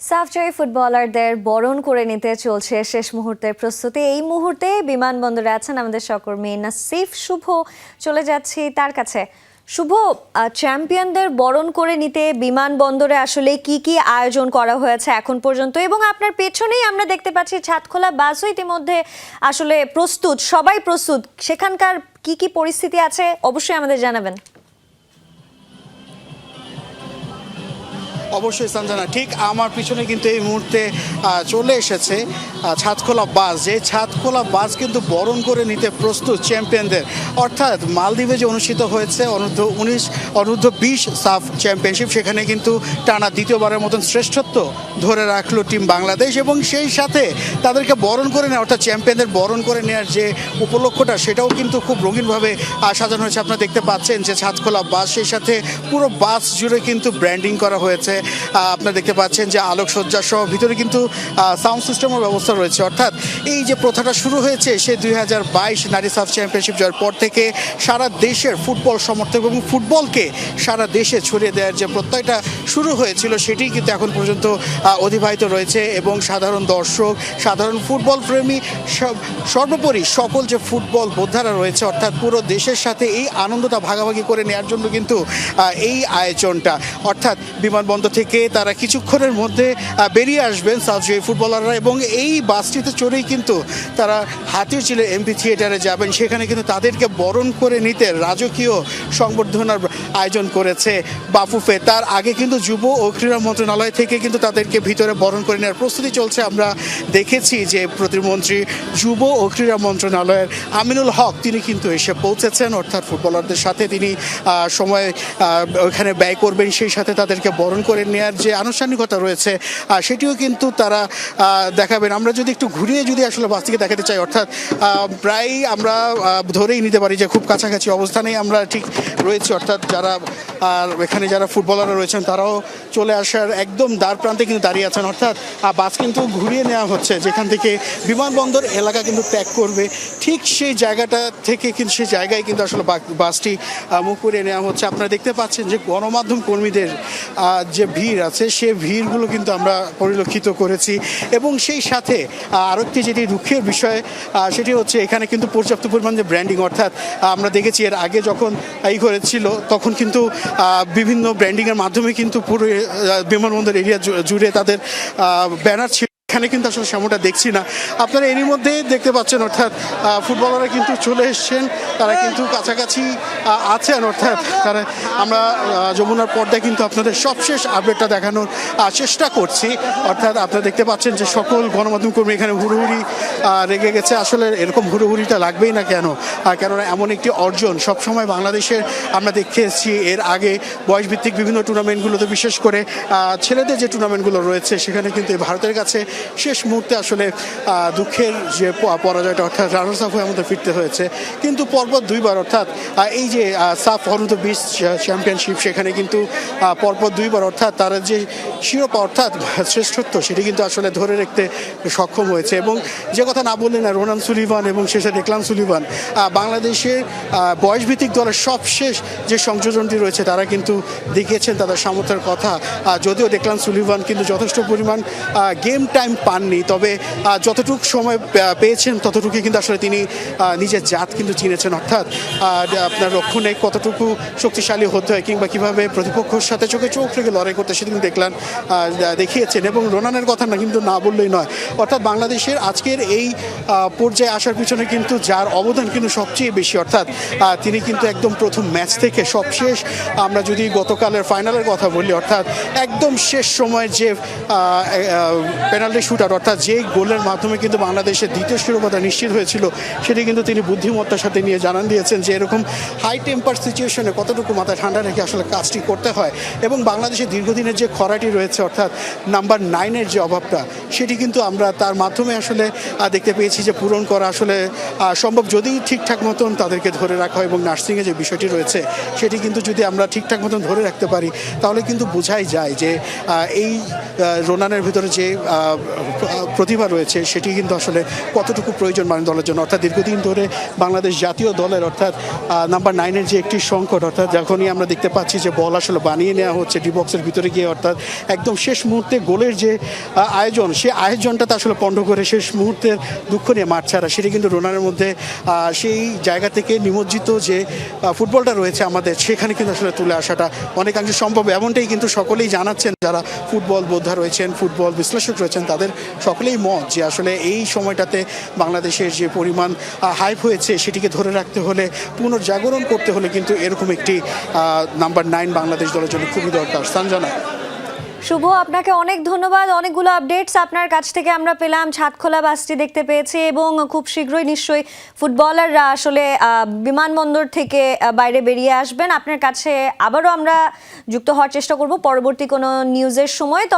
সাফজয়ী ফুটবলারদের বরণ করে নিতে চলছে শেষ মুহূর্তের প্রস্তুতি। এই মুহূর্তে বিমানবন্দরে আছেন আমাদের সহকর্মী নাসিফ শুভ। চলে যাচ্ছি তার কাছে। শুভ, চ্যাম্পিয়নদের বরণ করে নিতে বিমানবন্দরে আসলে কি কি আয়োজন করা হয়েছে এখন পর্যন্ত, এবং আপনার পেছনেই আমরা দেখতে পাচ্ছি ছাদখোলা বাসও ইতিমধ্যে আসলে প্রস্তুত, সবাই প্রস্তুত। সেখানকার কি কি পরিস্থিতি আছে অবশ্যই আমাদের জানাবেন। অবশ্যই সঞ্জনা, ঠিক আমার পিছনে কিন্তু এই মুহূর্তে চলে এসেছে ছাদখোলা বাস। যে ছাদখোলা বাস কিন্তু বরণ করে নিতে প্রস্তুত চ্যাম্পিয়নদের, অর্থাৎ মালদ্বীপে যে অনুষ্ঠিত হয়েছে অনূর্ধ্ব-19 অনূর্ধ্ব-20 সাফ চ্যাম্পিয়নশিপ, সেখানে কিন্তু টানা দ্বিতীয়বারের মতন শ্রেষ্ঠত্ব ধরে রাখলো টিম বাংলাদেশ, এবং সেই সাথে তাদেরকে বরণ করে নেওয়া অর্থাৎ চ্যাম্পিয়নদের বরণ করে নেওয়ার যে উপলক্ষটা সেটাও কিন্তু খুব রঙিনভাবে সাজানো হয়েছে। আপনারা দেখতে পাচ্ছেন যে ছাদখোলা বাস, সেই সাথে পুরো বাস জুড়ে কিন্তু ব্র্যান্ডিং করা হয়েছে। আপনারা দেখতে পাচ্ছেন যে আলোকসজ্জা সহ ভিতরে কিন্তু সাউন্ড সিস্টেমের ব্যবস্থা রয়েছে। অর্থাৎ এই যে প্রথাটা শুরু হয়েছে সে 2022 নারী সাফ চ্যাম্পিয়নশিপ জয়ের পর থেকে সারা দেশের ফুটবল সমর্থক এবং ফুটবলকে সারা দেশে ছড়িয়ে দেওয়ার যে প্রত্যয়টা শুরু হয়েছিল সেটি কিন্তু এখন পর্যন্ত অতিবাহিত রয়েছে, এবং সাধারণ দর্শক, সাধারণ ফুটবল প্রেমী, সর্বোপরি সকল যে ফুটবল বোদ্ধারা রয়েছে অর্থাৎ পুরো দেশের সাথে এই আনন্দটা ভাগাভাগি করে নেওয়ার জন্য কিন্তু এই আয়োজনটা। অর্থাৎ বিমানবন্দর থেকে তারা কিছুক্ষণের মধ্যে বেরিয়ে আসবেন সাফজয়ী ফুটবলাররা, এবং এই বাসটিতে চড়েই কিন্তু তারা হাতিরঝিলের এমপি থিয়েটারে যাবেন। সেখানে কিন্তু তাদেরকে বরণ করে নিতে রাজকীয় সংবর্ধনার আয়োজন করেছে বাফুফে। তার আগে কিন্তু যুব ও ক্রীড়া মন্ত্রণালয় থেকে কিন্তু তাদেরকে ভিতরে বরণ করে নেওয়ার প্রস্তুতি চলছে। আমরা দেখেছি যে প্রতিমন্ত্রী যুব ও ক্রীড়া মন্ত্রণালয়ের আমিনুল হক তিনি কিন্তু এসে পৌঁছেছেন, অর্থাৎ ফুটবলারদের সাথে তিনি সময় ওখানে ব্যয় করবেন, সেই সাথে তাদেরকে বরণ করে নেওয়ার যে আনুষ্ঠানিকতা রয়েছে সেটিও কিন্তু তারা দেখাবেন। আমরা যদি একটু ঘুরিয়ে যদি আসলে বাসটিকে দেখাতে চাই, অর্থাৎ প্রায় আমরা ধরেই নিতে পারি যে খুব কাছাকাছি অবস্থানেই আমরা ঠিক রয়েছি। অর্থাৎ যারা এখানে যারা ফুটবলাররা রয়েছেন তারাও চলে আসার একদম দ্বার প্রান্তে কিন্তু দাঁড়িয়ে আছেন। অর্থাৎ বাস কিন্তু ঘুরিয়ে নেওয়া হচ্ছে, যেখান থেকে বিমানবন্দর এলাকা কিন্তু ত্যাগ করবে ঠিক সেই জায়গাটা থেকে কিন্তু সেই জায়গায় কিন্তু আসলে বাসটি মুখ করিয়ে নেওয়া হচ্ছে। আপনারা দেখতে পাচ্ছেন যে গণমাধ্যম কর্মীদের যে ভিড় আছে সে ভিড়গুলো কিন্তু আমরা পরিলক্ষিত করেছি, এবং সেই সাথে আরেকটি যেটি দুঃখের বিষয় সেটি হচ্ছে এখানে কিন্তু পর্যাপ্ত পরিমাণ যে ব্র্যান্ডিং, অর্থাৎ আমরা দেখেছি এর আগে যখন এই করেছিল তখন কিন্তু বিভিন্ন ব্র্যান্ডিংয়ের মাধ্যমে কিন্তু পুরো বিমানবন্দর এরিয়া জুড়ে তাদের ব্যানার ছিল। এখানে কিন্তু আসলে সেমনটা দেখছি না। আপনারা এরই মধ্যে দেখতে পাচ্ছেন, অর্থাৎ ফুটবলাররা কিন্তু চলে এসছেন, তারা কিন্তু কাছাকাছি আছেন। অর্থাৎ তারা আমরা যমুনার পর্দায় কিন্তু আপনাদের সবশেষ আপডেটটা দেখানোর চেষ্টা করছি। অর্থাৎ আপনারা দেখতে পাচ্ছেন যে সকল গণমাধ্যম কর্মী এখানে হুড়োহুড়ি রেগে গেছে। আসলে এরকম হুড়োহুড়িটা লাগবেই না কেননা এমন একটি অর্জন সবসময় বাংলাদেশের আমরা দেখে এসেছি এর আগে বয়সভিত্তিক বিভিন্ন টুর্নামেন্টগুলোতে, বিশেষ করে ছেলেদের যে টুর্নামেন্টগুলো রয়েছে সেখানে কিন্তু ভারতের কাছে শেষ মুহূর্তে আসলে দুঃখের যে পরাজয়টা, অর্থাৎ রানার্স আপ হয়ে আমাদের ফিরতে হয়েছে। কিন্তু পরপর দুইবার, অর্থাৎ এই যে সাফ অনূর্ধ্ব-20 চ্যাম্পিয়নশিপ সেখানে কিন্তু পরপর দুইবার অর্থাৎ তারা যে শিরোপা অর্থাৎ শ্রেষ্ঠত্ব সেটি কিন্তু আসলে ধরে রাখতে সক্ষম হয়েছে। এবং যে কথা না বললেন না, রোনান সুলিভান এবং শেষে ডেকলান সুলিভান বাংলাদেশের বয়সভিত্তিক দলের সবশেষ যে সংযোজনটি রয়েছে তারা কিন্তু দেখিয়েছেন তাদের সামর্থ্যের কথা। যদিও ডেকলান সুলিভান কিন্তু যথেষ্ট পরিমাণ গেম টাইম পাননি, তবে যতটুকু সময় পেয়েছেন ততটুকুই কিন্তু আসলে তিনি নিজের জাত কিন্তু চিনেছেন। অর্থাৎ আপনার রক্ষণে কতটুকু শক্তিশালী হতে হয় কিংবা কীভাবে প্রতিপক্ষের সাথে চোখে চোখ রেখে লড়াই করতে সেটা কিন্তু দেখিয়েছেন। এবং রোনানের কথা না কিন্তু না বললেই নয়। অর্থাৎ বাংলাদেশের আজকের এই পর্যায়ে আসার পিছনে কিন্তু যার অবদান কিন্তু সবচেয়ে বেশি, অর্থাৎ তিনি কিন্তু একদম প্রথম ম্যাচ থেকে সবশেষ, আমরা যদি গতকালের ফাইনালের কথা বলি, অর্থাৎ একদম শেষ সময়ের যে পেনাল্টি শুটার, অর্থাৎ যে গোলের মাধ্যমে কিন্তু বাংলাদেশের দ্বিতীয় শিরোপাটা নিশ্চিত হয়েছিল, সেটি কিন্তু তিনি বুদ্ধিমত্তার সাথে নিয়ে জানান দিয়েছেন যে এরকম হাই টেম্পার সিচুয়েশনে কতটুকু মাথা ঠান্ডা রেখে আসলে কাজটি করতে হয়। এবং বাংলাদেশের দীর্ঘদিনের যে খরাটি রয়েছে, অর্থাৎ নাম্বার 9-এর যে অভাবটা, সেটি কিন্তু আমরা তার মাধ্যমে আসলে দেখতে পেয়েছি যে পূরণ করা আসলে সম্ভব, যদি ঠিকঠাক মতন তাদেরকে ধরে রাখা হয়। এবং নার্সিংয়ে যে বিষয়টি রয়েছে সেটি কিন্তু যদি আমরা ঠিকঠাক মতন ধরে রাখতে পারি তাহলে কিন্তু বোঝাই যায় যে এই রোনানের ভিতরে যে প্রতিভা রয়েছে সেটি কিন্তু আসলে কতটুকু প্রয়োজন বাংলাদেশ দলের জন্য। অর্থাৎ দীর্ঘদিন ধরে বাংলাদেশ জাতীয় দলের অর্থাৎ নাম্বার 9-এর যে একটি সংকট, অর্থাৎ যখনই আমরা দেখতে পাচ্ছি যে বল আসলে বানিয়ে নেওয়া হচ্ছে ডি বক্সের ভিতরে গিয়ে, অর্থাৎ একদম শেষ মুহূর্তে গোলের যে আয়োজন, সেই আয়োজনটাতে আসলে পণ্ড করে শেষ মুহূর্তের দুঃখ নিয়ে মাঠ ছাড়া, সেটি কিন্তু রোনারের মধ্যে সেই জায়গা থেকে নিমজ্জিত যে ফুটবলটা রয়েছে আমাদের, সেখানে কিন্তু আসলে তুলে আসাটা অনেকাংশে সম্ভব। এমনটাই কিন্তু সকলেই জানাচ্ছেন যারা ফুটবল বোদ্ধা রয়েছেন, ফুটবল বিশ্লেষক রয়েছেন, তাদের সকলেই মত যে আসলে এই সময়টাতে বাংলাদেশের যে পরিমাণ হাইপ হয়েছে সেটিকে ধরে রাখতে হলে, পুনর্জাগরণ করতে হলে কিন্তু এরকম একটি নাম্বার 9 বাংলাদেশ দলের জন্য খুবই দরকার। সঞ্জনা। শুভ, আপনাকে অনেক ধন্যবাদ। অনেকগুলো আপডেটস আপনার কাছ থেকে আমরা পেলাম। ছাদখোলা বাসটি দেখতে পেয়েছি এবং খুব শীঘ্রই নিশ্চয়ই ফুটবলাররা আসলে বিমানবন্দর থেকে বাইরে বেরিয়ে আসবেন। আপনার কাছে আবারও আমরা যুক্ত হওয়ার চেষ্টা করব পরবর্তী কোনো নিউজের সময়।